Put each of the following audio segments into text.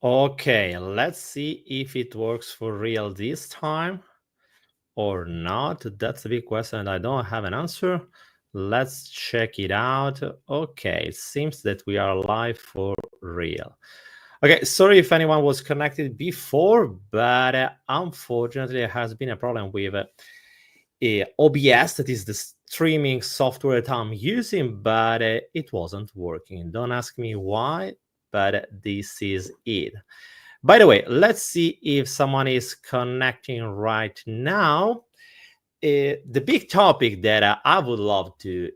Okay, let's see if it works for real this time or not. That's a big question and I don't have an answer. Let's check it out. Okay, it seems that we are live for real. Okay, sorry if anyone was connected before, but unfortunately, there has been a problem with OBS, that is the streaming software that I'm using, but it wasn't working. Don't ask me why, but this is it. By the way, let's see if someone is connecting right now. The big topic that I would love to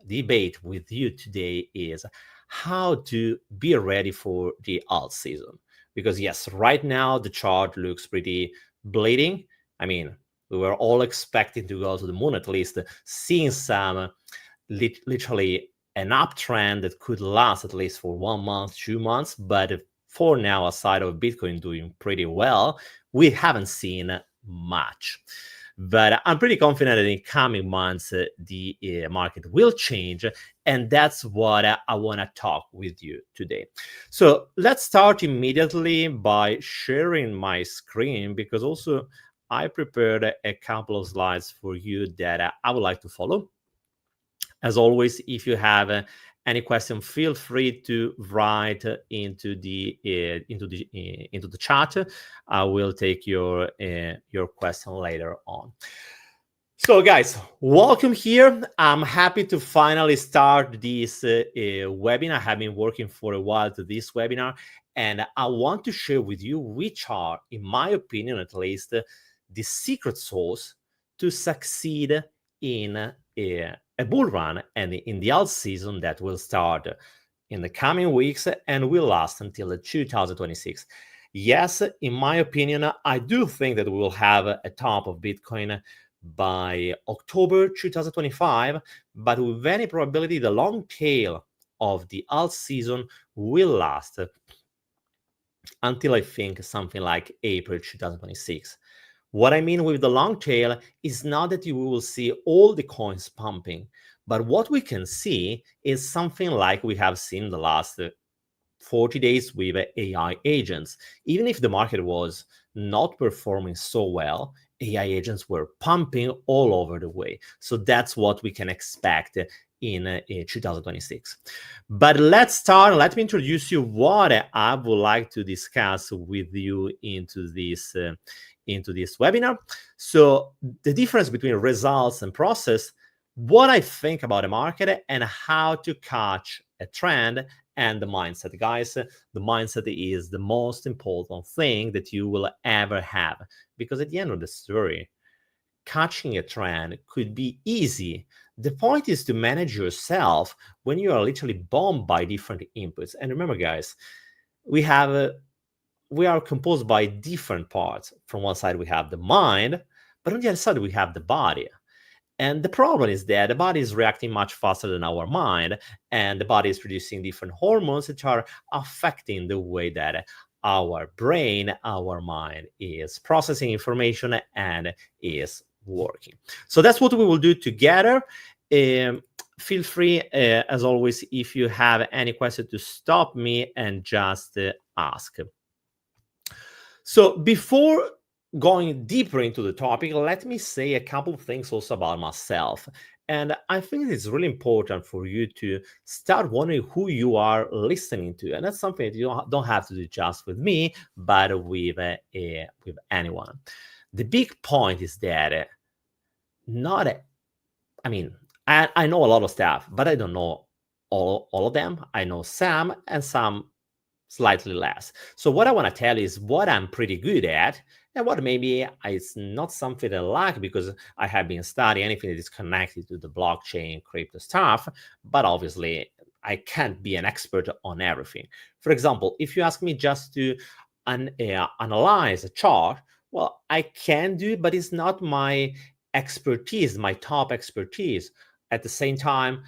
debate with you today is how to be ready for the alt season. Because yes, right now the chart looks pretty bleeding. I mean, we were all expecting to go to the moon, at least seeing some literally an uptrend that could last at least for 1 month, 2 months. But for now, aside of Bitcoin doing pretty well, we haven't seen much. But I'm pretty confident that in coming months, the market will change. And that's what I want to talk with you today. So let's start immediately by sharing my screen, because also I prepared a couple of slides for you that I would like to follow. As always, if you have any question, feel free to write into the chat. I will take your question later on. So guys, welcome here. I'm happy to finally start this webinar. I have been working for a while to this webinar, and I want to share with you which are, in my opinion at least, the secret sauce to succeed in a bull run and in the alt season that will start in the coming weeks and will last until 2026. Yes, in my opinion, I do think that we will have a top of Bitcoin by October 2025, but with any probability, the long tail of the alt season will last until I think something like April 2026. What I mean with the long tail is not that you will see all the coins pumping, but what we can see is something like we have seen the last 40 days with AI agents. Even if the market was not performing so well, AI agents were pumping all over the way. So that's what we can expect in 2026. But let's start. Let me introduce you what I would like to discuss with you into this webinar. So the difference between results and process, what I think about the market, and how to catch a trend, and the mindset. Guys, the mindset is the most important thing that you will ever have, because at the end of the story, catching a trend could be easy. The point is to manage yourself when you are literally bombed by different inputs. And remember, guys, we are composed by different parts. From one side, we have the mind, but on the other side, we have the body. And the problem is that the body is reacting much faster than our mind, and the body is producing different hormones that are affecting the way that our brain, our mind is processing information and is working. So that's what we will do together. Feel free, as always, if you have any question, to stop me and just ask. So before going deeper into the topic, let me say a couple of things also about myself. And I think it's really important for you to start wondering who you are listening to. And that's something that you don't have to do just with me, but with anyone. The big point is that I know a lot of stuff, but I don't know all of them. I know some, and some slightly less. So what I want to tell is what I'm pretty good at, and what maybe it's not something I like, because I have been studying anything that is connected to the blockchain, crypto stuff, but obviously I can't be an expert on everything. For example, if you ask me just to analyze a chart, well, I can do, but it's not my expertise, my top expertise. At the same time,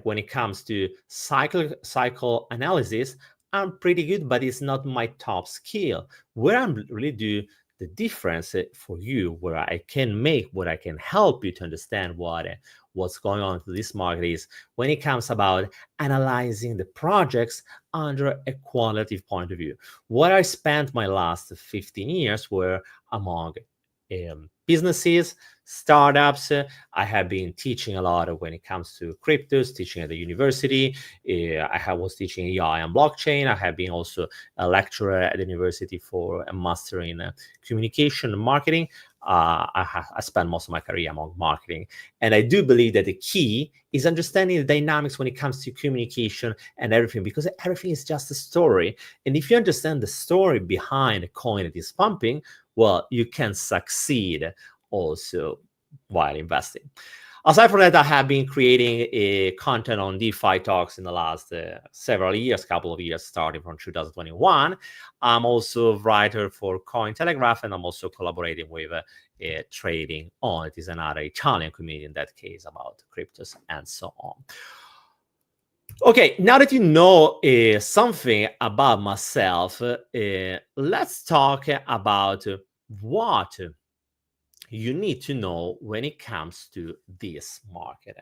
when it comes to cycle analysis, I'm pretty good, but it's not my top skill. Where I'm really do the difference for you, where I can make, where I can help you to understand what what's going on to this market is when it comes about analyzing the projects under a qualitative point of view. What I spent my last 15 years were among businesses, startups. I have been teaching a lot when it comes to cryptos, teaching at the university. Was teaching AI and blockchain. I have been also a lecturer at the university for a master in communication and marketing. I spent most of my career among marketing. And I do believe that the key is understanding the dynamics when it comes to communication and everything, because everything is just a story. And if you understand the story behind a coin that is pumping, well, you can succeed also while investing. Aside from that, I have been creating content on DeFi talks in the last several years, couple of years, starting from 2021. I'm also a writer for Cointelegraph, and I'm also collaborating with Trading On. It is another Italian community in that case about cryptos and so on. Okay, now that you know something about myself, let's talk about what you need to know when it comes to this market.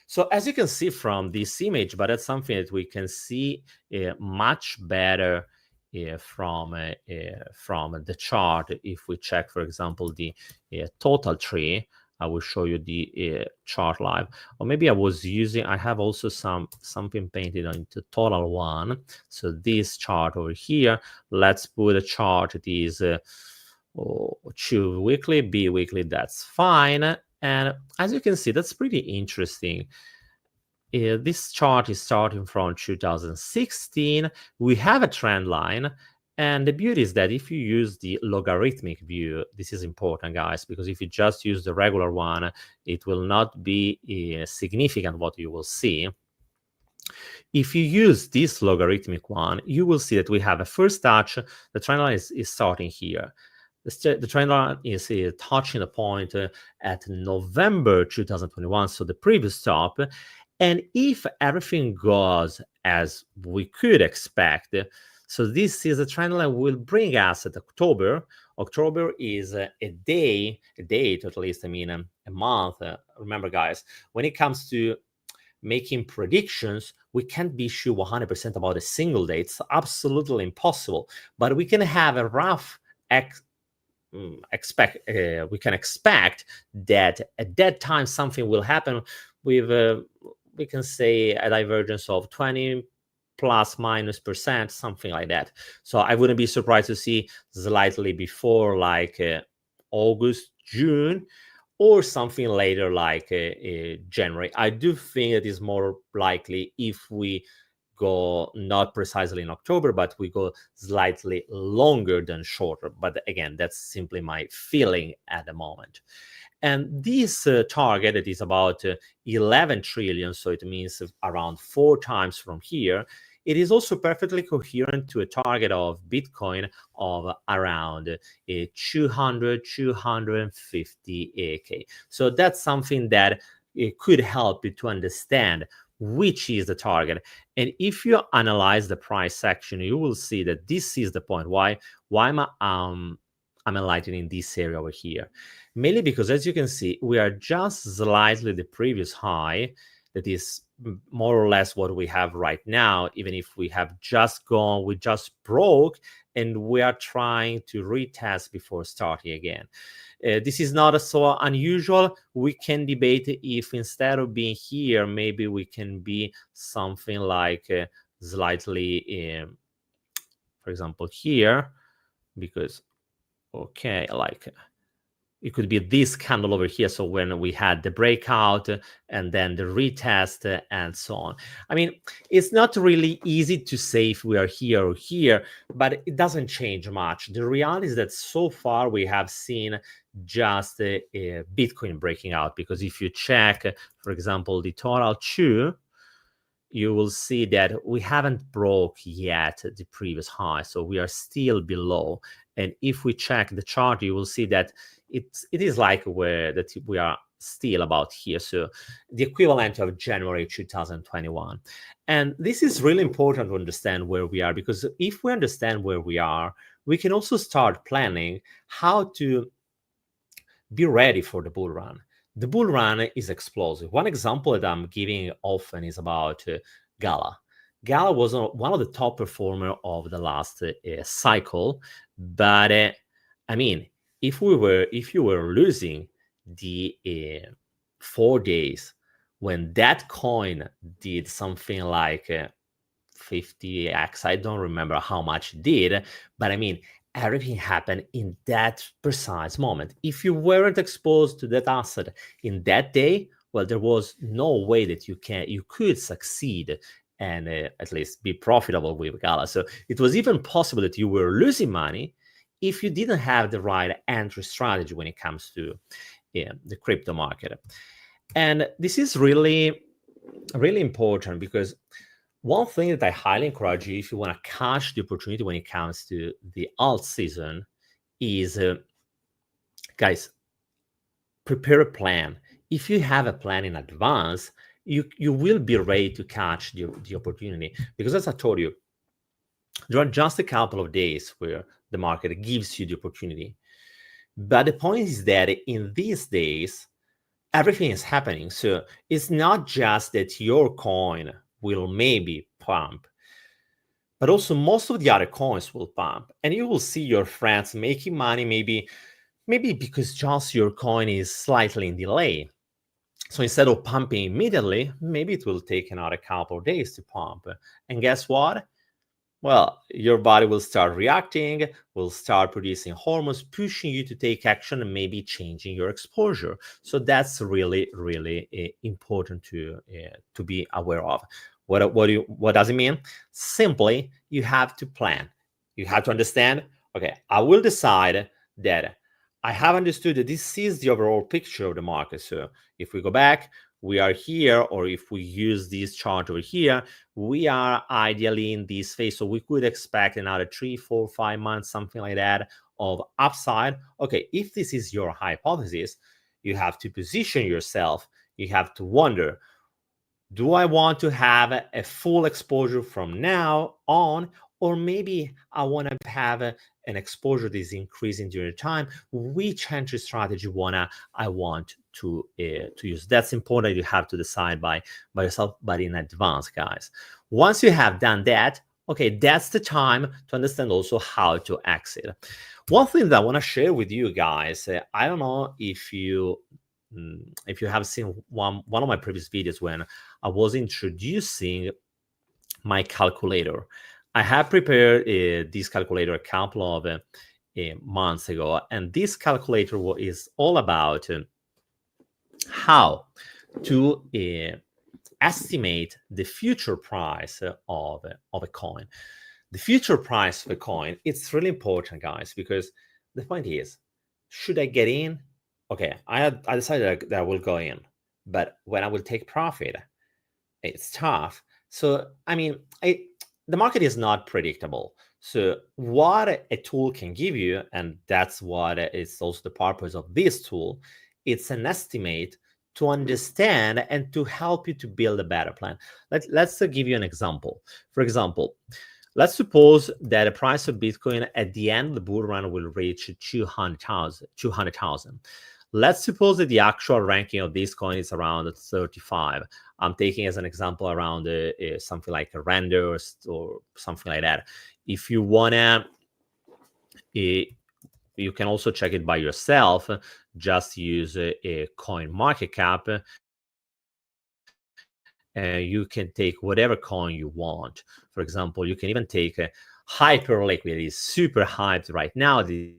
So as you can see from this image, but that's something that we can see much better from the chart. If we check, for example, the total tree, I will show you the chart live. Or maybe I have also something painted on the total one. So this chart over here, let's put a chart that is weekly, bi-weekly, that's fine. And as you can see, that's pretty interesting. This chart is starting from 2016. We have a trend line. And the beauty is that if you use the logarithmic view, this is important, guys, because if you just use the regular one, it will not be significant what you will see. If you use this logarithmic one, you will see that we have a first touch. The trend line is starting here. The trend line is touching the point at November 2021, so the previous top. And if everything goes as we could expect, so this is a trend line will bring us at October. October is a date at least, a month. Remember, guys, when it comes to making predictions, we can't be sure 100% about a single date. It's absolutely impossible. But we can have a rough expect that at that time something will happen with we can say a divergence of 20 plus minus percent, something like that. So I wouldn't be surprised to see slightly before, like August, June, or something later like January. I do think it is more likely if we go not precisely in October, but we go slightly longer than shorter. But again, that's simply my feeling at the moment. And this target, it is about 11 trillion, so it means around 4 times from here. It is also perfectly coherent to a target of Bitcoin of around 250K. So that's something that it could help you to understand which is the target. And if you analyze the price section, you will see that this is the point. Why I'm enlightening this area over here? Mainly because, as you can see, we are just slightly the previous high. That is more or less what we have right now, even if we have just gone, we just broke, and we are trying to retest before starting again. This is not so unusual. We can debate if instead of being here, maybe we can be something like slightly, for example, here, because, okay, like it could be this candle over here. So when we had the breakout and then the retest and so on. I mean, it's not really easy to say if we are here or here, but it doesn't change much. The reality is that so far we have seen just a Bitcoin breaking out, because if you check, for example, the total 2, you will see that we haven't broke yet the previous high. So we are still below. And if we check the chart, you will see that it is like that we are still about here. So the equivalent of January 2021. And this is really important to understand where we are, because if we understand where we are, we can also start planning how to be ready for the bull run. the bull run is explosive. One example that I'm giving often is about Gala. Gala was one of the top performer of the last cycle, but I mean, if you were losing the 4 days when that coin did something like 50x, I don't remember how much it did, but I mean, everything happened in that precise moment. If you weren't exposed to that asset in that day, well, there was no way that you could succeed and at least be profitable with Gala. So it was even possible that you were losing money if you didn't have the right entry strategy when it comes to the crypto market. And this is really, really important because one thing that I highly encourage you, if you want to catch the opportunity when it comes to the alt season, is guys, prepare a plan. If you have a plan in advance, you will be ready to catch the opportunity. Because as I told you, there are just a couple of days where the market gives you the opportunity. But the point is that in these days, everything is happening. So it's not just that your coin will maybe pump, but also most of the other coins will pump, and you will see your friends making money, maybe because just your coin is slightly in delay. So instead of pumping immediately, maybe it will take another couple of days to pump. And guess what? Well, your body will start reacting, will start producing hormones, pushing you to take action and maybe changing your exposure. So that's really, really important to be aware of. What does it mean? Simply, you have to plan. You have to understand, okay, I will decide that I have understood that this is the overall picture of the market. So if we go back, we are here, or if we use this chart over here, we are ideally in this phase. So we could expect another 3, 4, 5 months, something like that, of upside. Okay, if this is your hypothesis, you have to position yourself. You have to wonder, do I want to have a full exposure from now on, or maybe I want to have an exposure that is increasing during time? Which entry strategy I want to use? That's important. You have to decide by yourself, but in advance, guys. Once you have done that, okay, that's the time to understand also how to exit. One thing that I want to share with you guys, I don't know if you have seen one of my previous videos when I was introducing my calculator. I have prepared this calculator a couple of months ago, and this calculator is all about how to estimate the future price of a coin. The future price of a coin, it's really important, guys, because the point is, should I get in? Okay, I decided that I will go in, but when I will take profit, it's tough. So, I mean, the market is not predictable. So what a tool can give you, and that's what is also the purpose of this tool, it's an estimate to understand and to help you to build a better plan. Let's give you an example. For example, let's suppose that the price of Bitcoin at the end of the bull run will reach 200,000. Let's suppose that the actual ranking of this coin is around 35. I'm taking as an example around something like a render or something like that. If you wanna, you can also check it by yourself. Just use a coin market cap, and you can take whatever coin you want. For example, you can even take a Hyperliquid. It is super hyped right now. This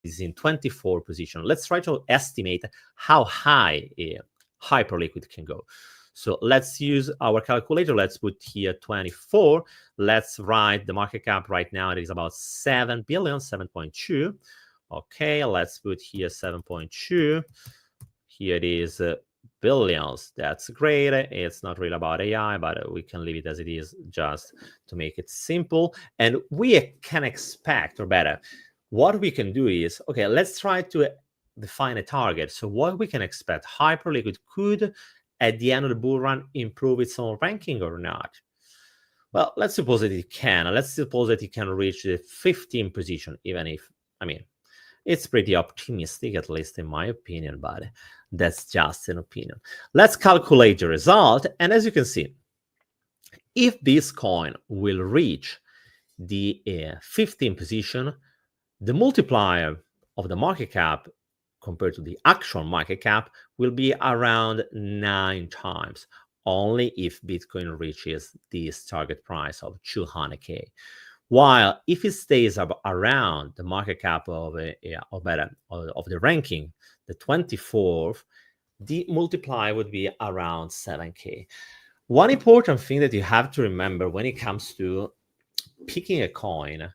is in 24 position. Let's try to estimate how high a Hyperliquid can go. So let's use our calculator. Let's put here 24. Let's write the market cap right now. It is about 7 billion, 7.2. Okay, let's put here 7.2. Here it is billions. That's great. It's not really about AI, but we can leave it as it is just to make it simple. And we can expect, or better, what we can do is, okay, let's try to define a target. So what we can expect, Hyperliquid could, at the end of the bull run, improve its own ranking or not? Well, let's suppose that it can. Let's suppose that it can reach the 15th position, even if, I mean, it's pretty optimistic, at least in my opinion, but That's just an opinion. Let's calculate the result. And as you can see, if this coin will reach the 15th position, the multiplier of the market cap compared to the actual market cap will be around 9 times, only if Bitcoin reaches this target price of 200K. While if it stays around the market cap of the ranking, the 24th, the multiplier would be around 7K. One important thing that you have to remember when it comes to picking a coin,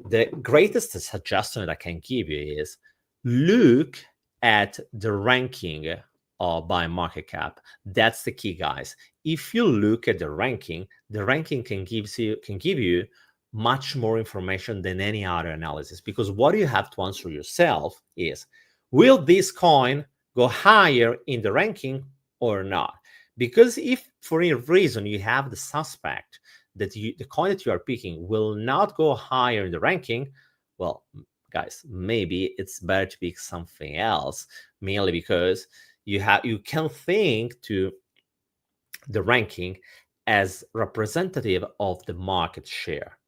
the greatest suggestion that I can give you is look at the ranking by market cap. That's the key, guys. If you look at the ranking can give you much more information than any other analysis, because what you have to answer yourself is, will this coin go higher in the ranking or not? Because if for any reason you have the suspect that the coin that you are picking will not go higher in the ranking, well, guys, maybe it's better to pick something else, mainly because you can think to the ranking as representative of the market share.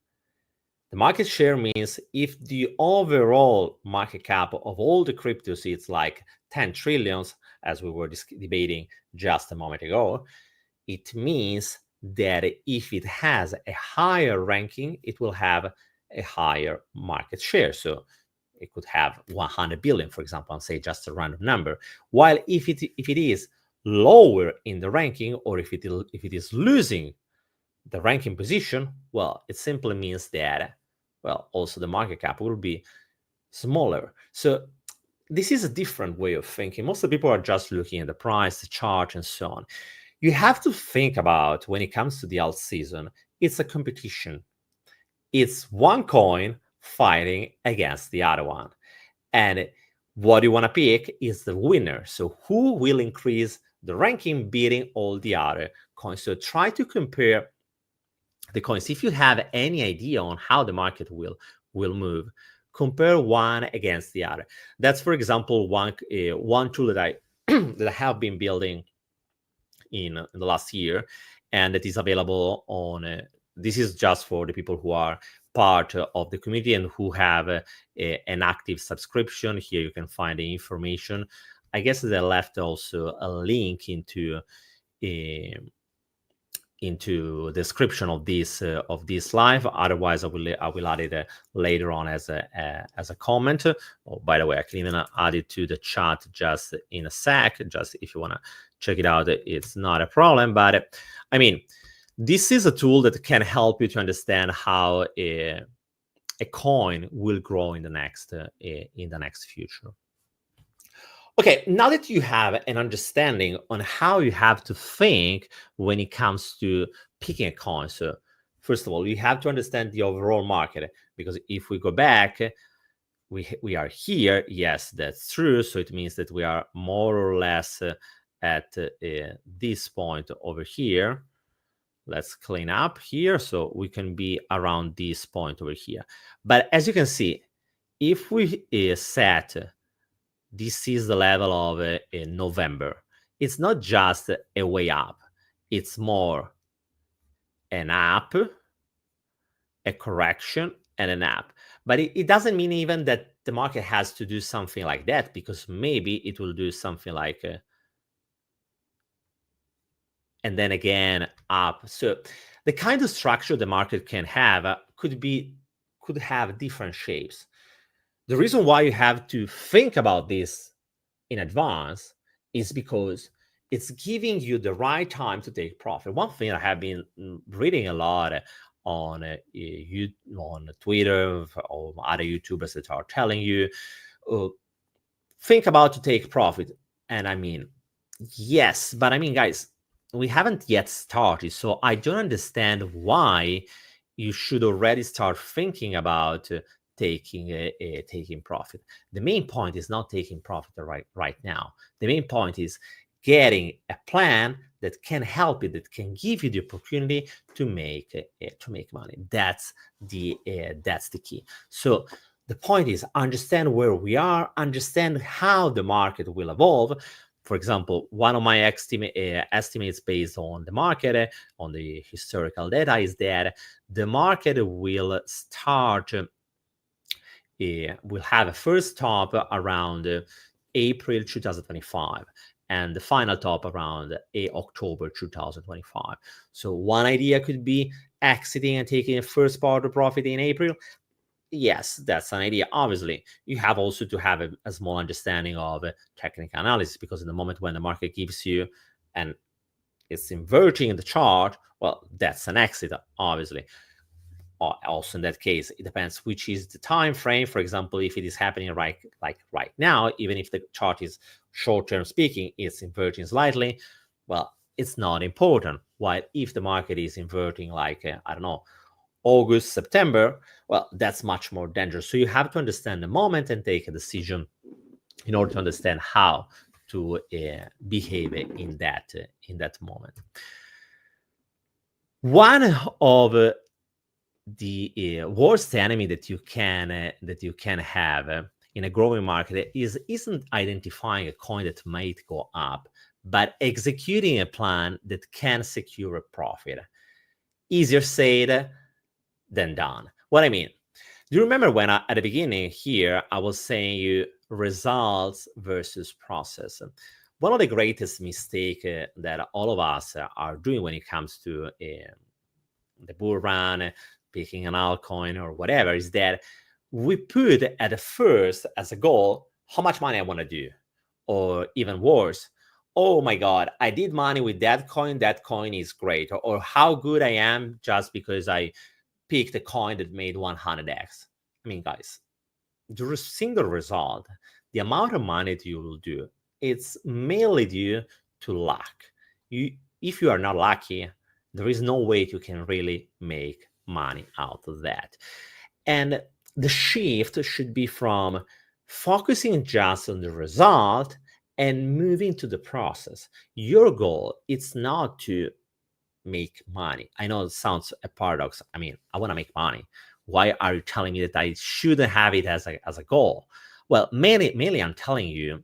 The market share means if the overall market cap of all the cryptos is like 10 trillions, as we were debating just a moment ago, it means that if it has a higher ranking, it will have a higher market share. So it could have 100 billion, for example, and say just a random number. While if it is lower in the ranking, or if it is losing the ranking position, well, it simply means that, well, also the market cap will be smaller. So this is a different way of thinking. Most of the people are just looking at the price, the chart, and so on. You have to think about, when it comes to the alt season, it's a competition. It's one coin fighting against the other one. And what you want to pick is the winner. So who will increase the ranking beating all the other coins? So try to compare the coins. If you have any idea on how the market will move, compare one against the other. That's, for example, one tool that I that I have been building in the last year, and that is available on this is just for the people who are part of the community and who have an active subscription. Here you can find the information. I guess they left also a link into description of this live. Otherwise, I will add it later on as a comment. Oh, by the way, I can even add it to the chat just in a sec. Just if you want to check it out, it's not a problem. But I mean, this is a tool that can help you to understand how a coin will grow in the next future. Okay, now that you have an understanding on how you have to think when it comes to picking a coin, so first of all, you have to understand the overall market, because if we go back, we are here. Yes, that's true. So it means that we are more or less at this point over here. Let's clean up here so we can be around this point over here. But as you can see, if we set this is the level of November, it's not just a way up, it's more an up, a correction, and an up. But it doesn't mean even that the market has to do something like that, because maybe it will do something like and then again up. So the kind of structure the market can have could have different shapes. The reason why you have to think about this in advance is because it's giving you the right time to take profit. One thing I have been reading a lot on Twitter or other YouTubers that are telling you, think about to take profit. And I mean, yes, but I mean, guys, we haven't yet started. So I don't understand why you should already start thinking about taking profit. The main point is not taking profit right now. The main point is getting a plan that can help you, that can give you the opportunity to make money. That's the key. So the point is, understand where we are, understand how the market will evolve, For example, one of my estimates based on the market, on the historical data, is that the market will start, will have a first top around April 2025 and the final top around October 2025. So one idea could be exiting and taking a first part of profit in April. Yes, that's an idea. Obviously, you have also to have a small understanding of technical analysis, because in the moment when the market gives you and it's inverting the chart, well, that's an exit, obviously. Also in that case, it depends which is the time frame. For example, if it is happening right now, even if the chart is short-term speaking, it's inverting slightly, well, it's not important. While if the market is inverting like I don't know, August, September, well, that's much more dangerous. So you have to understand the moment and take a decision in order to understand how to behave in that moment. One of the worst enemy that you can have in a growing market isn't identifying a coin that might go up, but executing a plan that can secure a profit. Easier said than done. What I mean, do you remember when at the beginning here I was saying you results versus process? One of the greatest mistake that all of us are doing when it comes to the bull run, picking an altcoin or whatever, is that we put at the first as a goal how much money I want to do, or even worse, oh my god, I did money with that coin is great, or how good I am just because I picked a coin that made 100x. I mean, guys, the single result, the amount of money that you will do, it's mainly due to luck. If you are not lucky, there is no way you can really make money out of that. And the shift should be from focusing just on the result and moving to the process. Your goal, it's not to make money. I know it sounds a paradox. I mean, I want to make money. Why are you telling me that I shouldn't have it as a goal? Well, mainly I'm telling you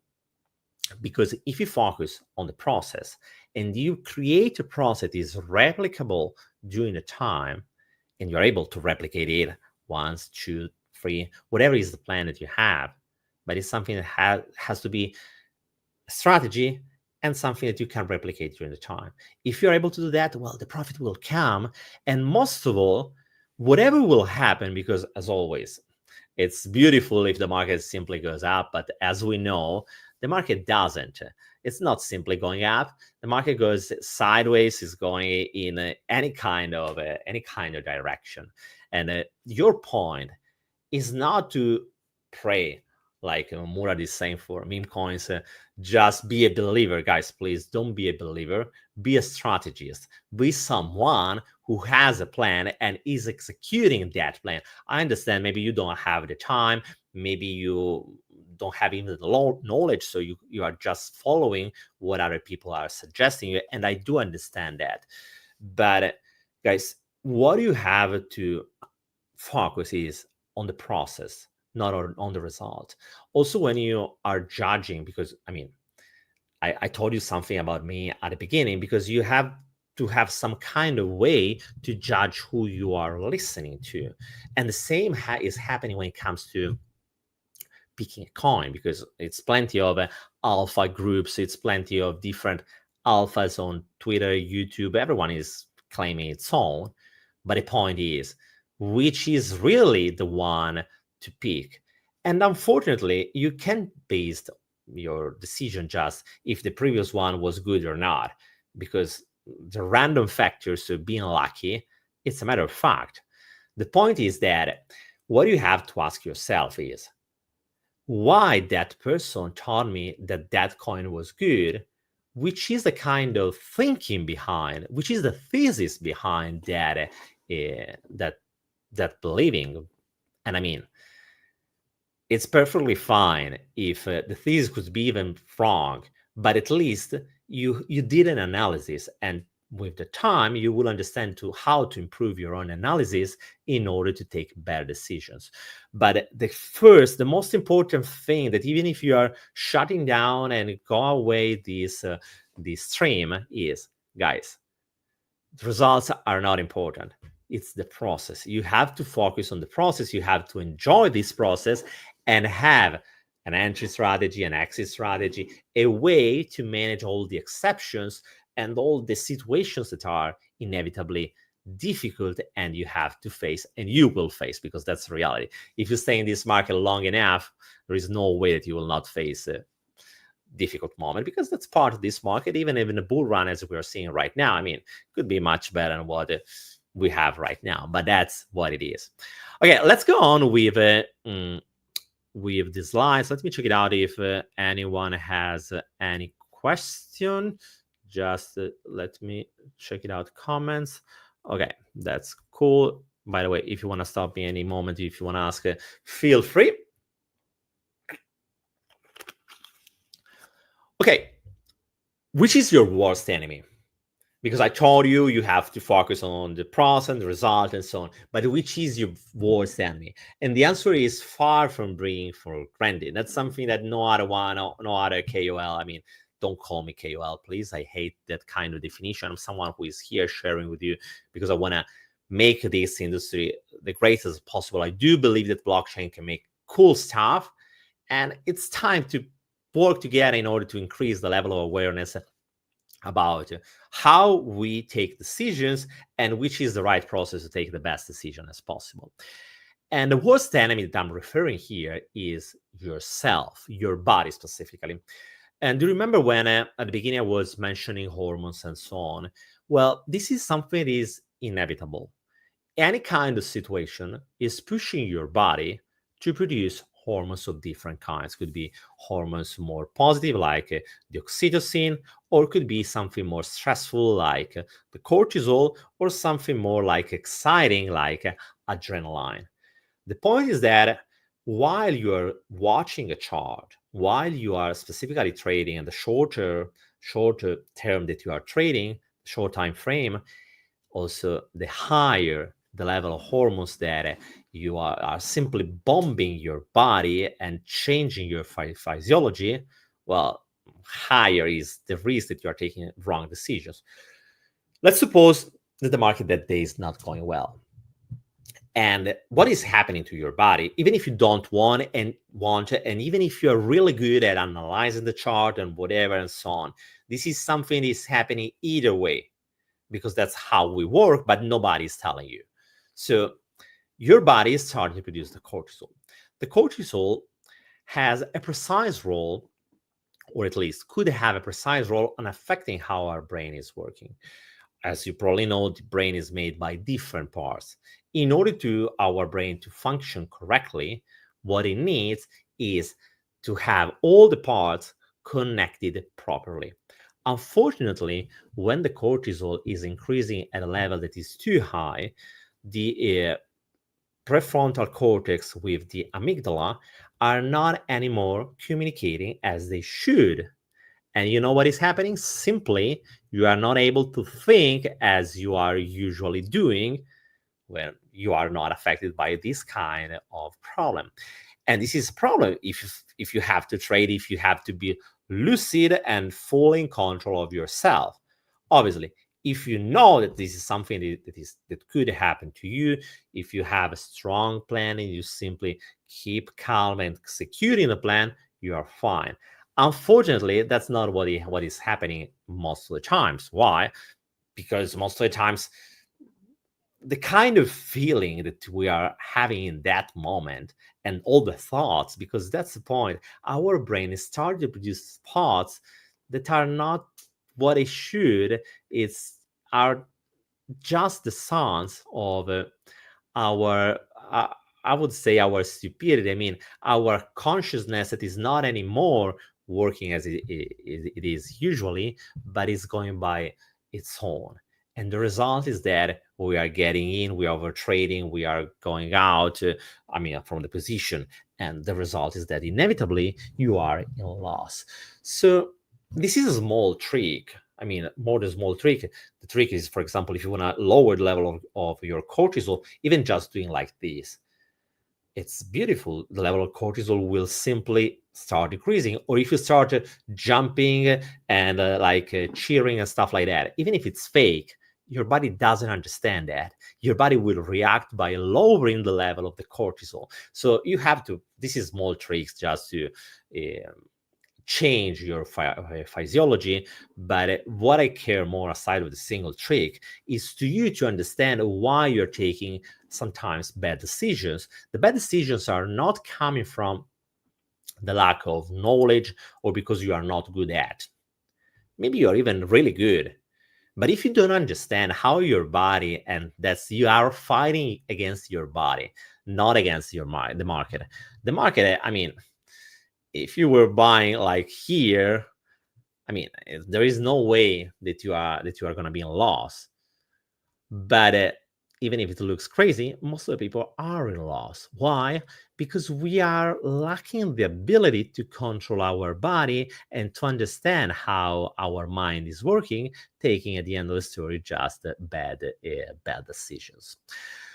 because if you focus on the process and you create a process that is replicable during the time, and you're able to replicate it once, two, three, whatever is the plan that you have, but it's something that has to be a strategy and something that you can replicate during the time. If you're able to do that, well, the profit will come. And most of all, whatever will happen, because as always, it's beautiful if the market simply goes up, but as we know, the market doesn't. It's not simply going up. The market goes sideways, is going in any kind of direction. And your point is not to pray, like Murad is saying for meme coins, just be a believer. Guys, please don't be a believer. Be a strategist. Be someone who has a plan and is executing that plan. I understand maybe you don't have the time. Maybe you don't have even the knowledge. So you are just following what other people are suggesting you. And I do understand that. But guys, what you have to focus is on the process, not on the result. Also, when you are judging, because I mean, I told you something about me at the beginning, because you have to have some kind of way to judge who you are listening to. And the same is happening when it comes to picking a coin, because it's plenty of alpha groups, it's plenty of different alphas on Twitter, YouTube. Everyone is claiming its own. But the point is, which is really the one to pick? And unfortunately, you can't base your decision just if the previous one was good or not, because the random factors of being lucky, it's a matter of fact. The point is that what you have to ask yourself is, why that person told me that coin was good, which is the kind of thinking behind, which is the thesis behind that believing. And I mean, it's perfectly fine if the thesis could be even wrong, but at least you did an analysis and with the time, you will understand how to improve your own analysis in order to take better decisions. But the most important thing, that even if you are shutting down and go away this stream, is, guys, the results are not important. It's the process. You have to focus on the process. You have to enjoy this process and have an entry strategy, an exit strategy, a way to manage all the exceptions and all the situations that are inevitably difficult and you have to face, and you will face, because that's the reality. If you stay in this market long enough, there is no way that you will not face difficult moment, because that's part of this market. Even in a bull run as we're seeing right now, I mean, could be much better than what we have right now, but that's what it is. Okay, let's go on with the slides. Let me check it out if anyone has any question. Just let me check it out. Comments. Okay, that's cool. By the way, if you want to stop me any moment, if you want to ask, feel free. Okay, which is your worst enemy? Because I told you, you have to focus on the process, the result, and so on. But which is your worst enemy? And the answer is far from being for granted. That's something that no other one, no other KOL, I mean, don't call me KOL, please. I hate that kind of definition. I'm someone who is here sharing with you because I want to make this industry the greatest as possible. I do believe that blockchain can make cool stuff, and it's time to work together in order to increase the level of awareness about how we take decisions and which is the right process to take the best decision as possible. And the worst enemy that I'm referring here is yourself, your body specifically. And do you remember when at the beginning I was mentioning hormones and so on? Well, this is something that is inevitable. Any kind of situation is pushing your body to produce hormones of different kinds. Could be hormones more positive, like the oxytocin, or could be something more stressful, like the cortisol, or something more like exciting, like adrenaline. The point is that while you're watching a chart, while you are specifically trading in the shorter term that you are trading, short time frame, also the higher the level of hormones that you are simply bombing your body and changing your physiology, well, higher is the risk that you are taking wrong decisions. Let's suppose that the market that day is not going well. And what is happening to your body, even if you don't want it, and even if you're really good at analyzing the chart and whatever and so on, this is something that is happening either way, because that's how we work, but nobody's telling you. So your body is starting to produce the cortisol. The cortisol has a precise role, or at least could have a precise role, on affecting how our brain is working. As you probably know, the brain is made by different parts. In order to our brain to function correctly, what it needs is to have all the parts connected properly. Unfortunately, when the cortisol is increasing at a level that is too high, the prefrontal cortex with the amygdala are not anymore communicating as they should. And you know what is happening? Simply, you are not able to think as you are usually doing when you are not affected by this kind of problem. And this is a problem if you have to trade, if you have to be lucid and fully in control of yourself. Obviously, if you know that this is something that could happen to you, if you have a strong plan and you simply keep calm and executing the plan, you are fine. Unfortunately, that's not what is happening most of the times. Why? Because most of the times, the kind of feeling that we are having in that moment and all the thoughts, because that's the point, our brain is starting to produce thoughts that are not what it should. Are just the sounds of our I would say our stupidity. I mean, our consciousness that is not anymore working as it is usually, but is going by its own. And the result is that we are getting in, we are over trading, we are going out, from the position. And the result is that inevitably you are in loss. So this is a small trick. I mean, more the small trick. The trick is, for example, if you want to lower the level of your cortisol, even just doing like this, it's beautiful. The level of cortisol will simply start decreasing. Or if you start jumping and cheering and stuff like that, even if it's fake, your body doesn't understand that. Your body will react by lowering the level of the cortisol. So you have to, this is small tricks just to change your physiology. But what I care more, aside of the single trick, is to you to understand why you're taking sometimes bad decisions. The bad decisions are not coming from the lack of knowledge or because you are not good at. Maybe you're even really good. But if you don't understand how your body, and that's, you are fighting against your body, not against your the market. The market, I mean, if you were buying like here, I mean, there is no way that you are going to be in loss. But even if it looks crazy, most of the people are in loss. Why? Because we are lacking the ability to control our body and to understand how our mind is working, taking at the end of the story just bad decisions.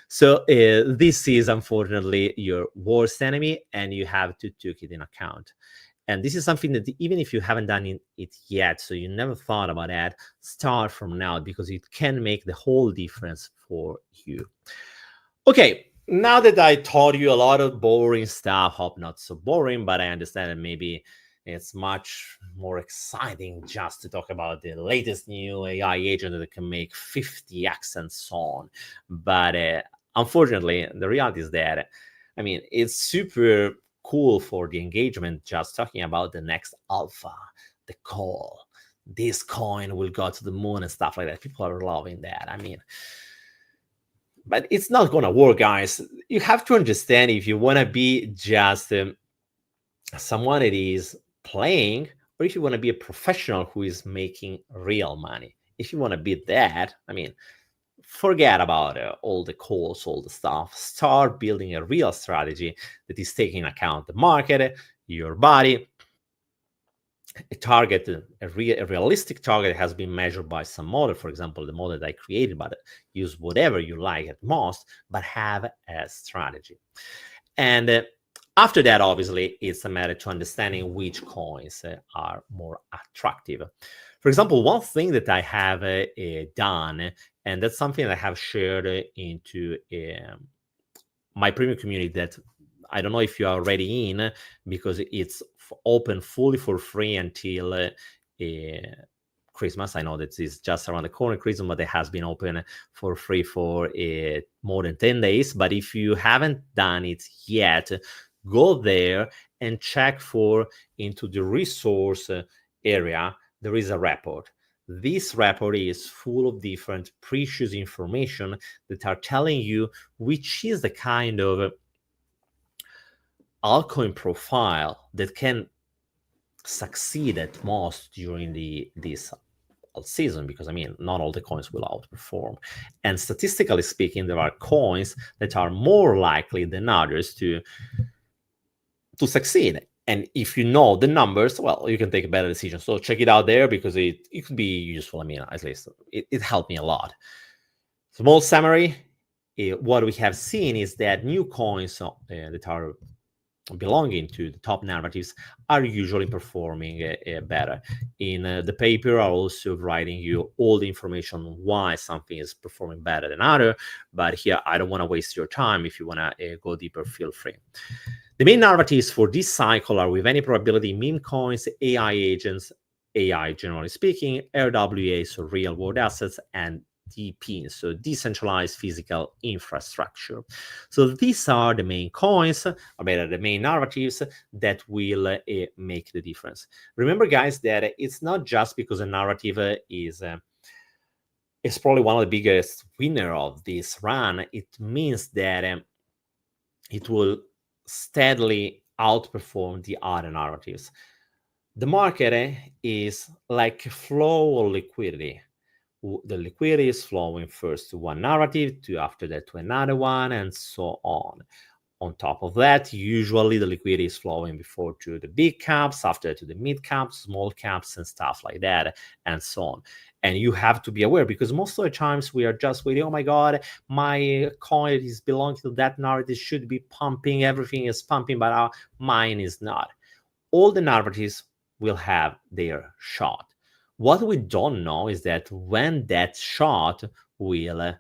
So this is unfortunately your worst enemy, and you have to take it in account. And this is something that even if you haven't done it yet, so you never thought about that, start from now, because it can make the whole difference for you. Okay, now that I taught you a lot of boring stuff, hope not so boring, but I understand that maybe it's much more exciting just to talk about the latest new AI agent that can make 50x and so on. But unfortunately, the reality is that, I mean, it's super cool for the engagement just talking about the next alpha, the call. This coin will go to the moon and stuff like that. People are loving that. I mean, but it's not going to work, guys. You have to understand, if you want to be just someone that is playing, or if you want to be a professional who is making real money. If you want to be that, I mean, forget about all the calls, all the stuff. Start building a real strategy that is taking into account the market, your body, a target, a realistic target has been measured by some model. For example, the model that I created, but use whatever you like at most, but have a strategy. And after that, obviously, it's a matter to understanding which coins are more attractive. For example, one thing that I have done, and that's something that I have shared into my premium community that I don't know if you are already in, because it's open fully for free until Christmas. I know that it's just around the corner, Christmas, but it has been open for free for more than 10 days. But if you haven't done it yet, go there and check for into the resource area. There is a report. This report is full of different precious information that are telling you which is the kind of altcoin profile that can succeed at most during this season, because I mean, not all the coins will outperform. And statistically speaking, there are coins that are more likely than others to succeed. And if you know the numbers, well, you can take a better decision. So check it out there, because it could be useful. I mean, at least it helped me a lot. Small summary, what we have seen is that new coins that are belonging to the top narratives are usually performing better. In the paper, I'm also writing you all the information on why something is performing better than other. But here, I don't want to waste your time. If you want to go deeper, feel free. The main narratives for this cycle are, with any probability, meme coins, AI agents, AI generally speaking, RWA, so real world assets, and DP, so decentralized physical infrastructure. So these are the main coins, or better, the main narratives that will make the difference. Remember, guys, that it's not just because a narrative is probably one of the biggest winner of this run. It means that it will steadily outperform the other narratives. The market is like a flow of liquidity. The liquidity is flowing first to one narrative, to after that to another one, and so on. On top of that, usually the liquidity is flowing before to the big caps, after to the mid caps, small caps, and stuff like that, and so on. And you have to be aware, because most of the times we are just waiting, oh my God, my coin is belonging to that narrative, should be pumping, everything is pumping, but mine is not. All the narratives will have their shot. What we don't know is that when that shot will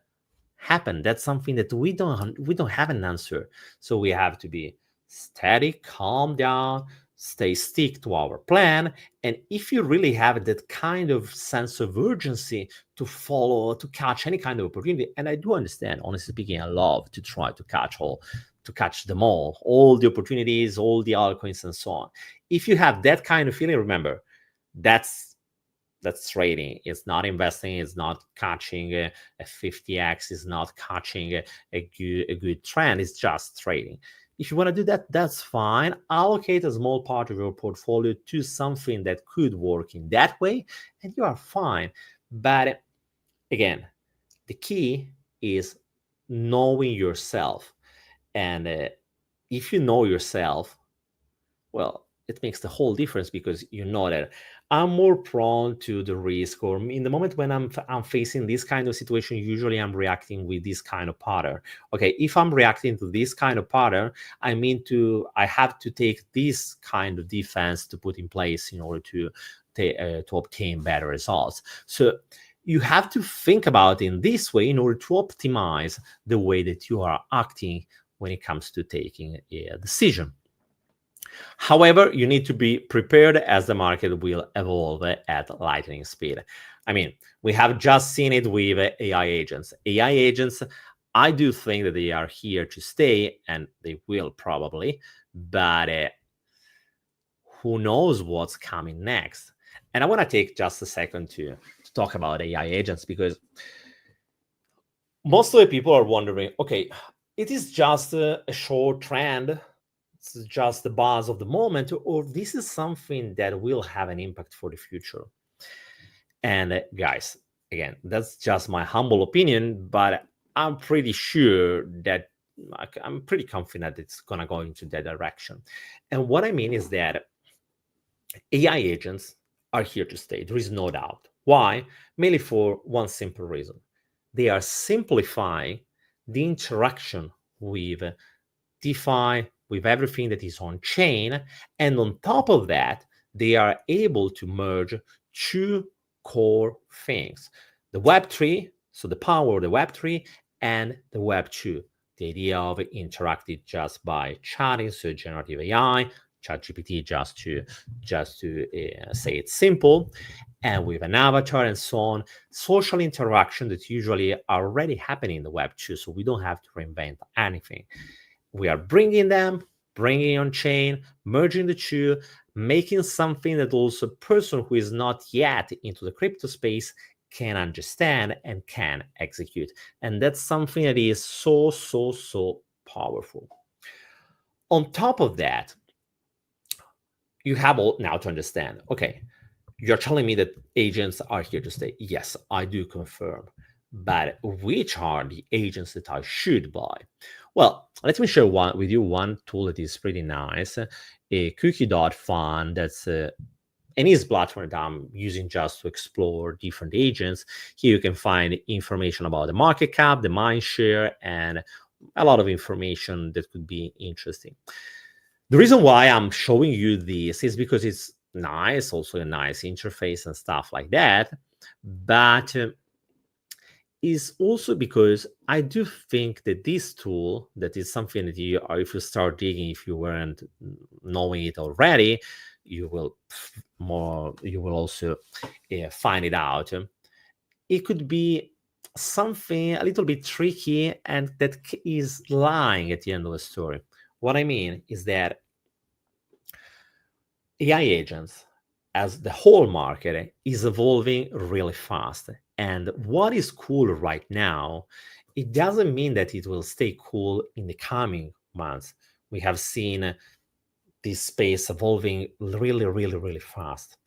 happen. That's something that we don't have an answer. So we have to be steady, calm down, stick to our plan. And if you really have that kind of sense of urgency to follow, to catch any kind of opportunity, and I do understand, honestly speaking, I love to try to catch them all the opportunities, all the altcoins, and so on. If you have that kind of feeling, remember, that's trading. It's not investing. It's not catching a 50x. It's not catching a good trend. It's just trading. If you want to do that, that's fine. Allocate a small part of your portfolio to something that could work in that way, and you are fine. But again, the key is knowing yourself. And if you know yourself, well, it makes the whole difference, because you know that I'm more prone to the risk, or in the moment when I'm facing this kind of situation, usually I'm reacting with this kind of pattern. Okay, if I'm reacting to this kind of pattern, I have to take this kind of defense to put in place in order to obtain better results. So you have to think about it in this way in order to optimize the way that you are acting when it comes to taking a decision. However, you need to be prepared, as the market will evolve at lightning speed. I mean, we have just seen it with AI agents. AI agents, I do think that they are here to stay, and they will probably, but who knows what's coming next? And I want to take just a second to talk about AI agents, because most of the people are wondering, okay, it is just a short trend, it's just the buzz of the moment, or this is something that will have an impact for the future. And guys, again, that's just my humble opinion, but I'm pretty sure that I'm pretty confident it's going to go into that direction. And what I mean is that AI agents are here to stay. There is no doubt. Why? Mainly for one simple reason. They are simplifying the interaction with DeFi, with everything that is on chain. And on top of that, they are able to merge two core things: the Web3, so the power of the Web3, and the Web2, the idea of interacting just by chatting, so generative AI, ChatGPT, just to say it simple, and with an avatar and so on, social interaction that usually are already happening in the Web2, so we don't have to reinvent anything. We are bringing on chain, merging the two, making something that also a person who is not yet into the crypto space can understand and can execute. And that's something that is so, so, so powerful. On top of that, you have all now to understand, okay, you're telling me that agents are here to stay. Yes, I do confirm. But which are the agents that I should buy? Well, let me share with you one tool that is pretty nice, a cookie.fun. That's an easy platform that I'm using just to explore different agents. Here you can find information about the market cap, the mind share, and a lot of information that could be interesting. The reason why I'm showing you this is because it's nice, also a nice interface and stuff like that, but is also because I do think that this tool, that is something that you, if you start digging, if you weren't knowing it already, you will also find it out. It could be something a little bit tricky, and that is lying at the end of the story. What I mean is that AI agents, as the whole market, is evolving really fast. And what is cool right now, it doesn't mean that it will stay cool in the coming months. We have seen this space evolving really, really, really fast.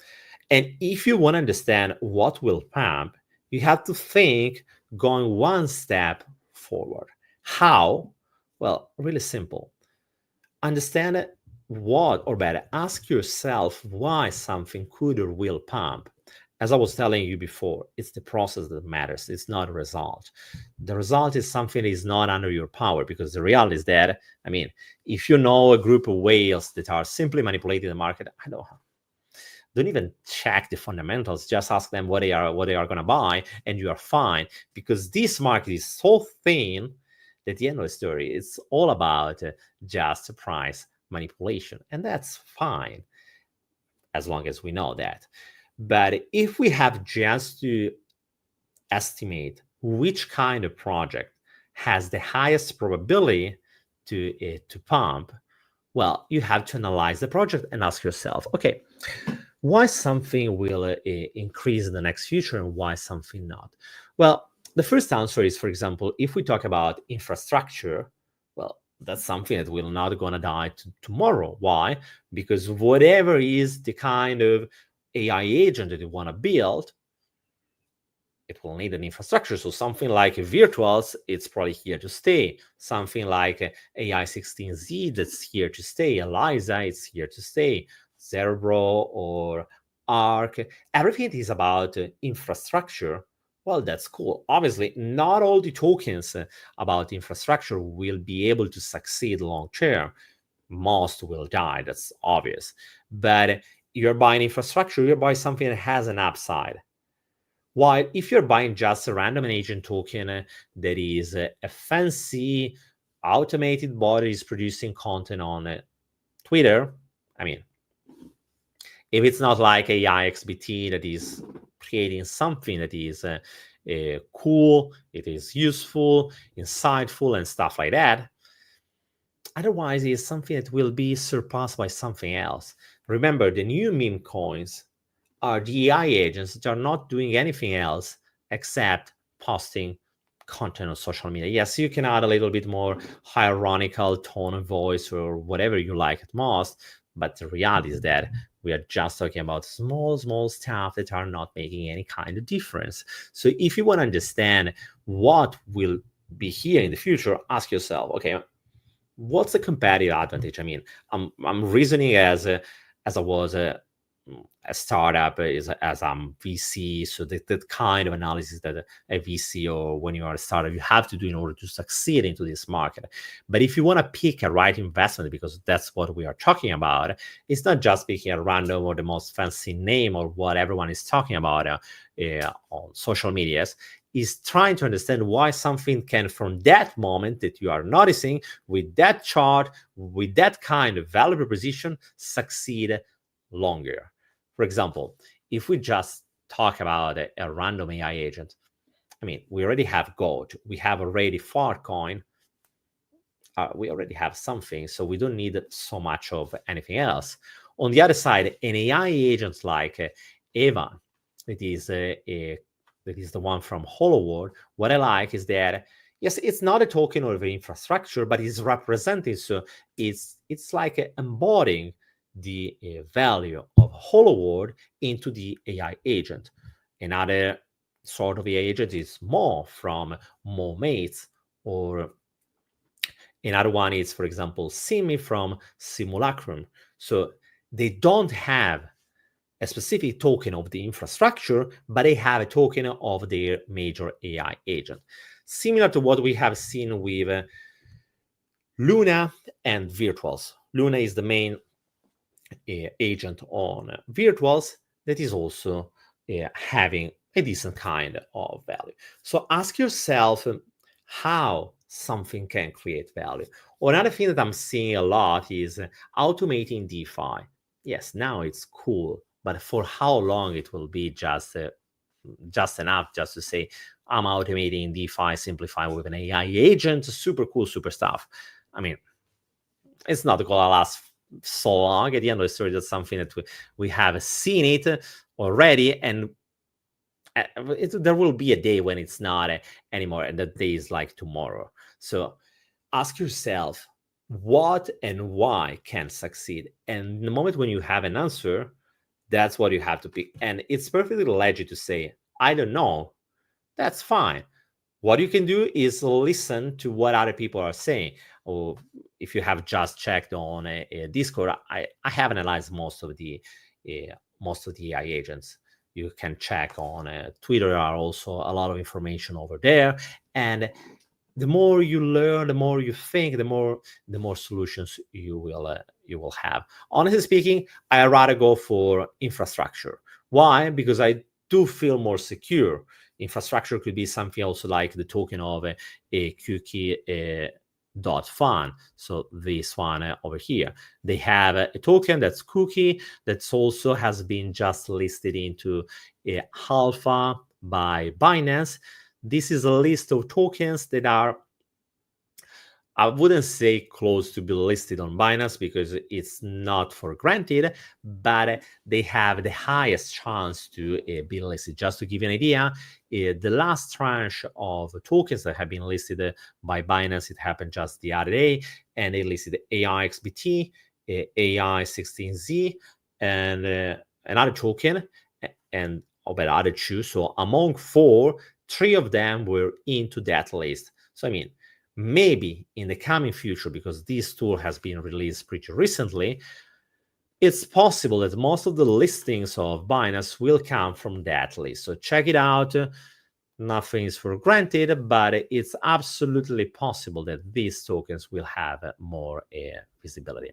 And if you want to understand what will pump, you have to think going one step forward. How? Well, really simple. understand what, or better, ask yourself why something could or will pump. As I was telling you before, it's the process that matters. It's not a result. The result is something that is not under your power, because the reality is that, I mean, if you know a group of whales that are simply manipulating the market, don't even check the fundamentals. Just ask them what they are going to buy, and you are fine, because this market is so thin that at the end of the story, it's all about just price manipulation, and that's fine as long as we know that. But if we have just to estimate which kind of project has the highest probability to pump, well, you have to analyze the project and ask yourself, okay, why something will increase in the next future and why something not? Well, the first answer is, for example, if we talk about infrastructure, well, that's something that will not going to die tomorrow. Why? Because whatever is the kind of AI agent that you want to build, it will need an infrastructure. So something like virtuals, it's probably here to stay. Something like AI 16Z, that's here to stay. ELISA, it's here to stay. Cerebro or Arc, everything is about infrastructure. Well, that's cool. Obviously, not all the tokens about infrastructure will be able to succeed long term. Most will die, that's obvious. But you're buying infrastructure, you're buying something that has an upside. While if you're buying just a random agent token that is a fancy automated bot that is producing content on Twitter, I mean, if it's not like AI XBT that is creating something that is cool, it is useful, insightful, and stuff like that, otherwise it's something that will be surpassed by something else. Remember, the new meme coins are the AI agents that are not doing anything else except posting content on social media. Yes, you can add a little bit more ironical tone of voice or whatever you like at most, but the reality is that we are just talking about small stuff that are not making any kind of difference. So if you want to understand what will be here in the future, ask yourself, okay, what's the competitive advantage? I mean, I'm reasoning as I was a startup is as VC, so that kind of analysis that a VC or when you are a startup you have to do in order to succeed into this market. But if you want to pick a right investment, because that's what we are talking about, it's not just picking a random or the most fancy name or what everyone is talking about on social medias, is trying to understand why something can, from that moment that you are noticing, with that chart, with that kind of value proposition, succeed longer. For example, if we just talk about a random AI agent, I mean, we already have gold, we have already Farcoin, we already have something, so we don't need so much of anything else. On the other side, an AI agent like Evan, it is that is the one from Hollow World. What I like is that yes, it's not a token of infrastructure, but it's representing. So it's like embodying the value of Hollow World into the AI agent. Another sort of AI agent is Mo from Mo Mates, or another one is, for example, Simi from Simulacrum. So they don't have a specific token of the infrastructure, but they have a token of their major AI agent. Similar to what we have seen with Luna and Virtuals. Luna is the main agent on Virtuals that is also having a decent kind of value. So ask yourself how something can create value. Another thing that I'm seeing a lot is automating DeFi. Yes, now it's cool, but for how long it will be just enough just to say I'm automating DeFi, simplify with an AI agent, super cool, super stuff. I mean, it's not going to last so long. At the end of the story, that's something that we have seen it already, and there will be a day when it's not anymore, and that day is like tomorrow. So ask yourself what and why can succeed, and the moment when you have an answer, that's what you have to pick. And it's perfectly legit to say I don't know. That's fine. What you can do is listen to what other people are saying. Or if you have just checked on Discord, I have analyzed most of the AI agents. You can check on Twitter. There are also a lot of information over there, and the more you learn, the more you think, the more solutions you will have. Honestly speaking, I rather go for infrastructure. Why? Because I do feel more secure. Infrastructure could be something also like the token of a cookie dot fun. So this one over here, they have a token that's cookie that's also has been just listed into a alpha by Binance. This is a list of tokens that are, I wouldn't say close to be listed on Binance because it's not for granted, but they have the highest chance to be listed. Just to give you an idea, the last tranche of tokens that have been listed by Binance, it happened just the other day, and they listed AIXBT, AI16Z, and another token, and about other two. So among four, three of them were into that list. So I mean, maybe in the coming future, because this tool has been released pretty recently, it's possible that most of the listings of Binance will come from that list. So check it out. Nothing is for granted, but it's absolutely possible that these tokens will have more visibility.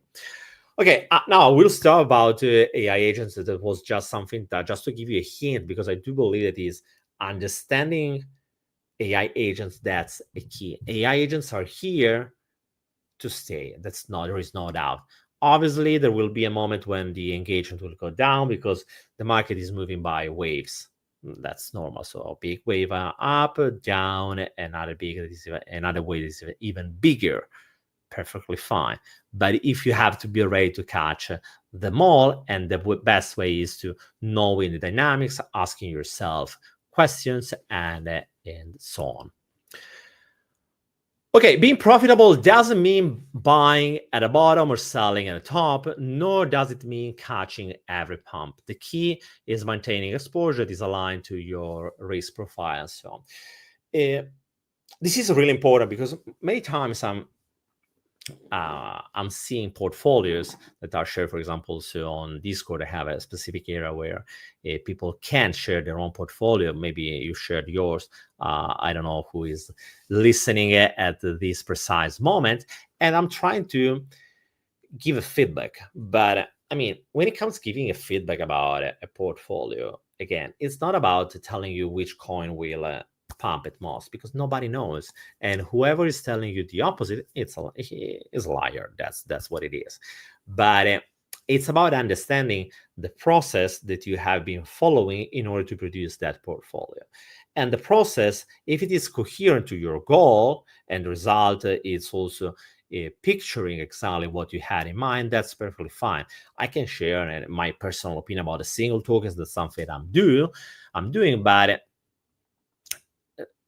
Okay, now we'll start about AI agents. That was just something that, just to give you a hint, because I do believe it is understanding AI agents, that's a key. AI agents are here to stay. There is no doubt. Obviously, there will be a moment when the engagement will go down because the market is moving by waves. That's normal. So a big wave up, down, another wave is even bigger. Perfectly fine. But if you have to be ready to catch them all, and the best way is to knowing the dynamics, asking yourself questions, and so on. Okay, being profitable doesn't mean buying at the bottom or selling at the top, nor does it mean catching every pump. The key is maintaining exposure that is aligned to your risk profile and so on. This is really important because many times I'm seeing portfolios that are shared, for example, so on Discord, I have a specific area where people can share their own portfolio. Maybe you shared yours. I don't know who is listening at this precise moment. And I'm trying to give a feedback. But I mean, when it comes to giving a feedback about a portfolio, again, it's not about telling you which coin will pump it most, because nobody knows, and whoever is telling you the opposite, is a liar. That's what it is. But it's about understanding the process that you have been following in order to produce that portfolio, and the process, if it is coherent to your goal and the result is also picturing exactly what you had in mind, that's perfectly fine. I can share my personal opinion about a single tokens. That's something I'm doing, but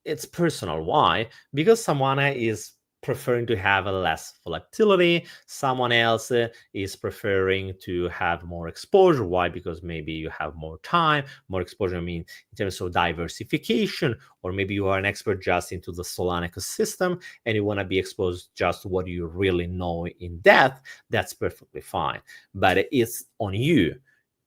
it's personal. Why? Because someone is preferring to have a less volatility. Someone else is preferring to have more exposure. Why? Because maybe you have more time, more exposure. I mean, in terms of diversification, or maybe you are an expert just into the Solana ecosystem and you want to be exposed just to what you really know in depth. That's perfectly fine. But it's on you.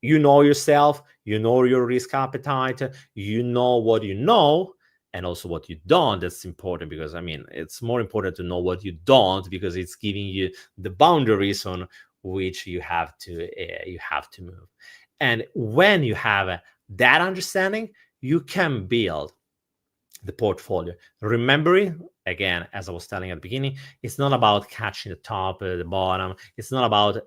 You know yourself, you know your risk appetite, you know what you know, and also what you don't. That's important, because I mean, it's more important to know what you don't, because it's giving you the boundaries on which you have to move. And when you have that understanding, you can build the portfolio. Remembering, again, as I was telling at the beginning, it's not about catching the top, the bottom. It's not about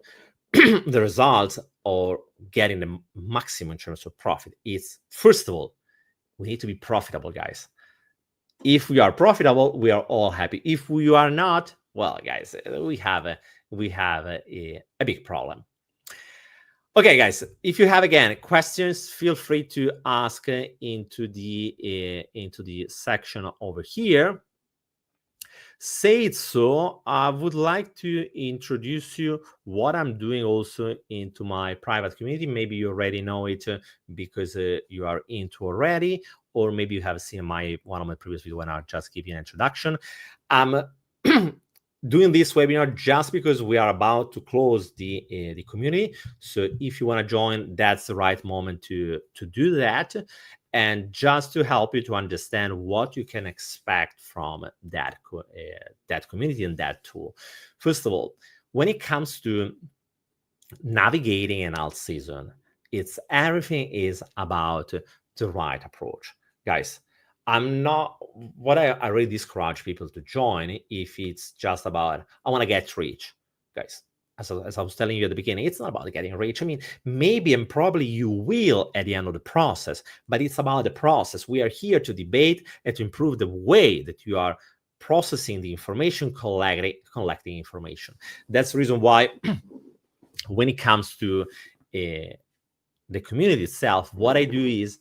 the results or getting the maximum in terms of profit. It's, first of all, we need to be profitable, guys. If we are profitable, we are all happy. If we are not, well, guys, we have a big problem. Okay, guys, if you have, again, questions, feel free to ask into the section over here. Say it so. I would like to introduce you what I'm doing also into my private community. Maybe you already know it because you are into already, or maybe you have seen one of my previous videos when I just give you an introduction. doing this webinar just because we are about to close the community. So if you want to join, that's the right moment to do that. And just to help you to understand what you can expect from that community and that tool. First of all, when it comes to navigating an alt season, everything is about the right approach, guys. I'm not what I really discourage people to join if it's just about I want to get rich, guys. As I was telling you at the beginning, it's not about getting rich. I mean, maybe and probably you will at the end of the process, but it's about the process. We are here to debate and to improve the way that you are processing the information, collecting information. That's the reason why when it comes to the community itself, what I do is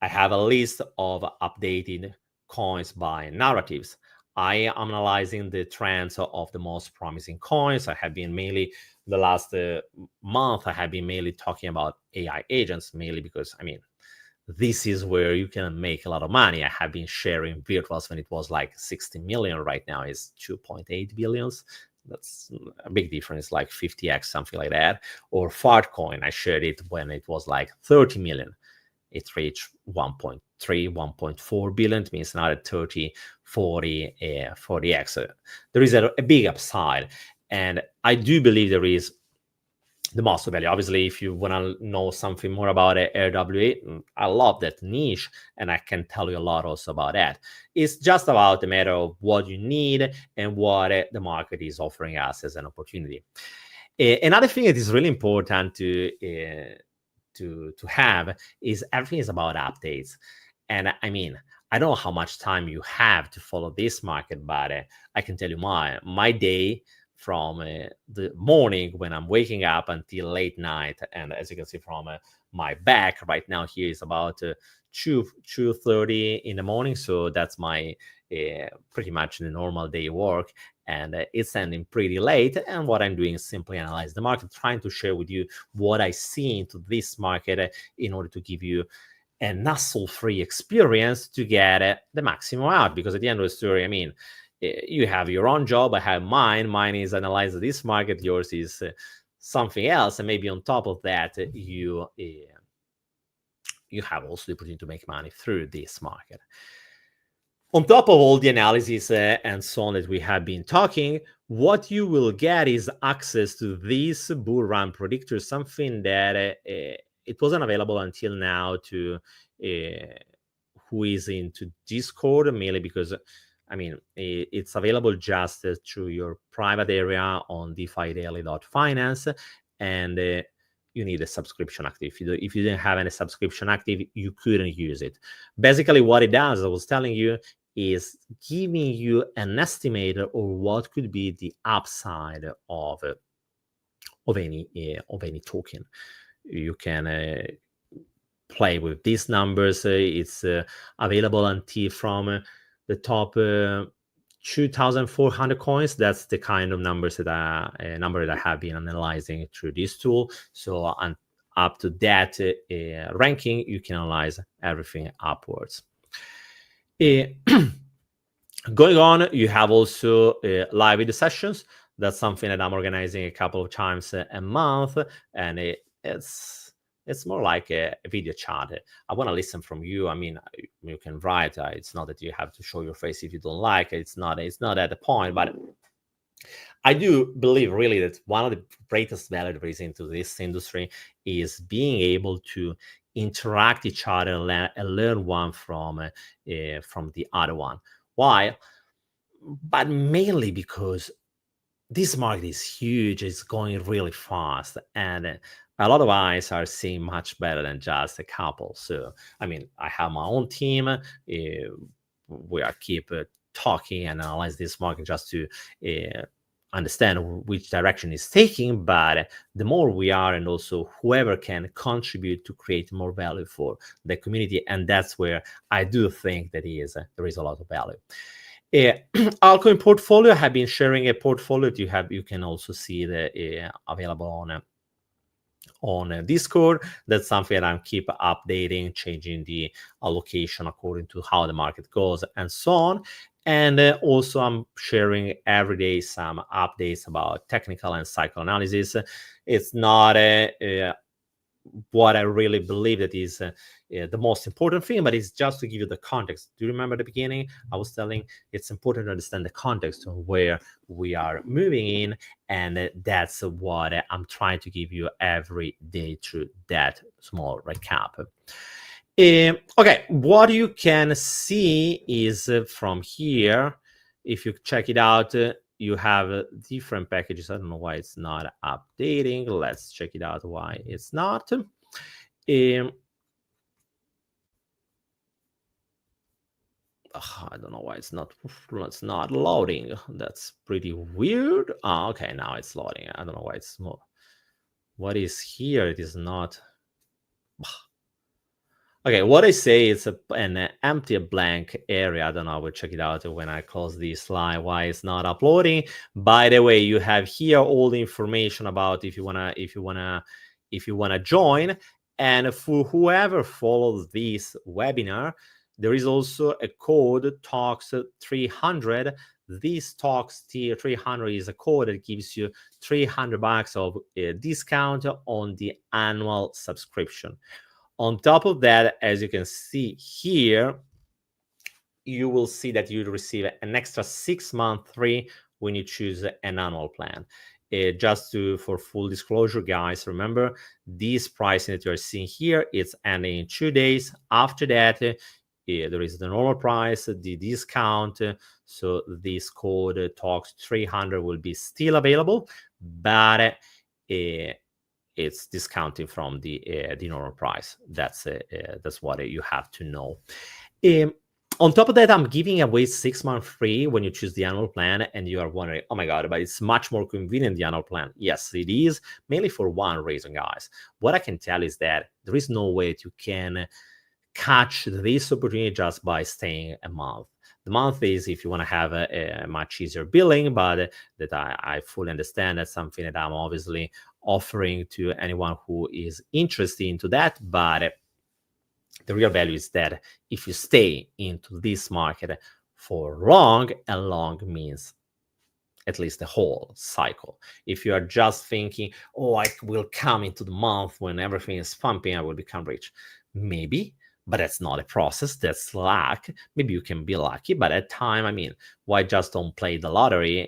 I have a list of updated coins by narratives. I am analyzing the trends of the most promising coins. I have been mainly the last month, I have been mainly talking about AI agents, mainly because, I mean, this is where you can make a lot of money. I have been sharing virtuals when it was like 60 million. Right now is 2.8 billions. That's a big difference, like 50x, something like that. Or Fartcoin, I shared it when it was like 30 million. It reached 1.3, 1.4 billion. It means now at 30, 40, 40x. There is a big upside. And I do believe there is the most value. Obviously, if you want to know something more about RWA, I love that niche, and I can tell you a lot also about that. It's just about a matter of what you need and what the market is offering us as an opportunity. Another thing that is really important to have is everything is about updates. And I mean, I don't know how much time you have to follow this market, but I can tell you my day from the morning when I'm waking up until late night. And as you can see from my back right now here is about 2:30 in the morning. So that's my pretty much the normal day work. And it's ending pretty late. And what I'm doing is simply analyze the market, trying to share with you what I see into this market in order to give you a hassle-free experience to get the maximum out. Because at the end of the story, I mean, you have your own job, I have mine. Mine is analyze this market, yours is something else. And maybe on top of that, you have also the opportunity to make money through this market. On top of all the analysis and so on that we have been talking, what you will get is access to this bull run predictor, something that it wasn't available until now to who is into Discord, mainly because, I mean, it's available just through your private area on defidaily.finance, and you need a subscription active. If you didn't have any subscription active, you couldn't use it. Basically, what it does, I was telling you, is giving you an estimator of what could be the upside of any token. You can play with these numbers. It's available until from the top 2,400 coins. That's the kind of numbers that I have been analyzing through this tool. So up to that ranking, you can analyze everything upwards. Going on, you have also live video sessions. That's something that I'm organizing a couple of times a month, and it's more like a video chat. I want to listen from you. I mean, you can write. It's not that you have to show your face if you don't like it. It's not at the point, but I do believe really that one of the greatest value there is into this industry is being able to interact each other and learn one from the other one. Why? But mainly because this market is huge, it's going really fast, and a lot of eyes are seeing much better than just a couple. So, I mean, I have my own team. We are keep talking and analyze this market just to understand which direction it's taking. But the more we are, and also whoever can contribute to create more value for the community, and that's where I do think that there is a lot of value. Altcoin portfolio, I have been sharing a portfolio that you can also see the available on Discord. That's something that I'm keep updating, changing the allocation according to how the market goes and so on. And also I'm sharing every day some updates about technical and cycle analysis. It's not what I really believe that is the most important thing, but it's just to give you the context. Do you remember at the beginning? I was telling it's important to understand the context of where we are moving in, and that's what I'm trying to give you every day through that small recap. Okay, what you can see is from here, if you check it out, you have different packages. I don't know why it's not updating. Let's check it out why it's not. I don't know why it's not loading. That's pretty weird. Okay, now it's loading. I don't know why it's small. What is here? It is not. Okay, what I say is an empty blank area. I don't know. I will check it out when I close this slide. Why it's not uploading? By the way, you have here all the information about if you wanna join. And for whoever follows this webinar, there is also a code Talks 300. This Talks 300 is a code that gives you $300 of discount on the annual subscription. On top of that, as you can see here, you will see that you receive an extra 6 month free when you choose an annual plan. For full disclosure, guys, remember this pricing that you're seeing here, it's ending in 2 days. After that, there is the normal price, the discount. So this code Talks 300 will be still available, but it's discounting from the normal price. That's what you have to know. On top of that, I'm giving away 6 months free when you choose the annual plan, and you are wondering, oh my god, but it's much more convenient, the annual plan. Yes, it is, mainly for one reason, guys. What I can tell is that there is no way that you can catch this opportunity just by staying a month. The month is if you want to have a much easier billing, but that I fully understand. That's something that I'm obviously offering to anyone who is interested into that. But the real value is that if you stay into this market for long, and long means at least the whole cycle. If you are just thinking, oh, I will come into the month when everything is pumping, I will become rich. Maybe, but that's not a process. That's luck. Maybe you can be lucky, but at time, why just don't play the lottery?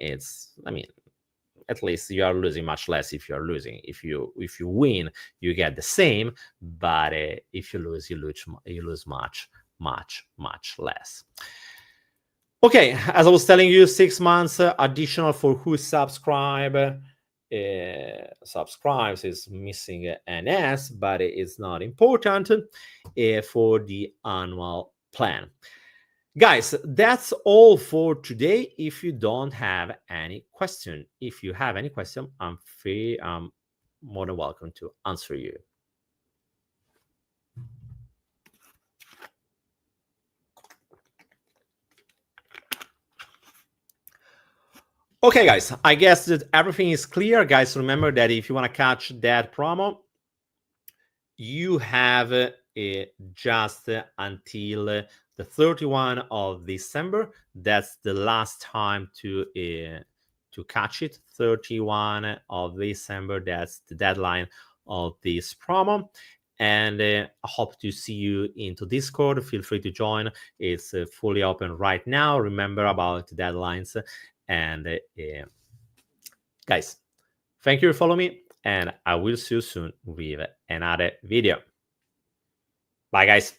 At least you are losing much less if you are losing. If you win, you get the same, but if you lose, you lose much less. Okay, as I was telling you, 6 months additional for who subscribes is missing an S, but it's not important for the annual plan. Guys, that's all for today. If you don't have any question, if you have any question, I'm more than welcome to answer you. Okay, guys, I guess that everything is clear. Guys, remember that if you want to catch that promo, you have just until the 31 of December. That's the last time to catch it. 31 of December, that's the deadline of this promo. And I hope to see you into Discord. Feel free to join. It's fully open right now. Remember about deadlines. And guys, thank you for following me, and I will see you soon with another video. Bye, guys.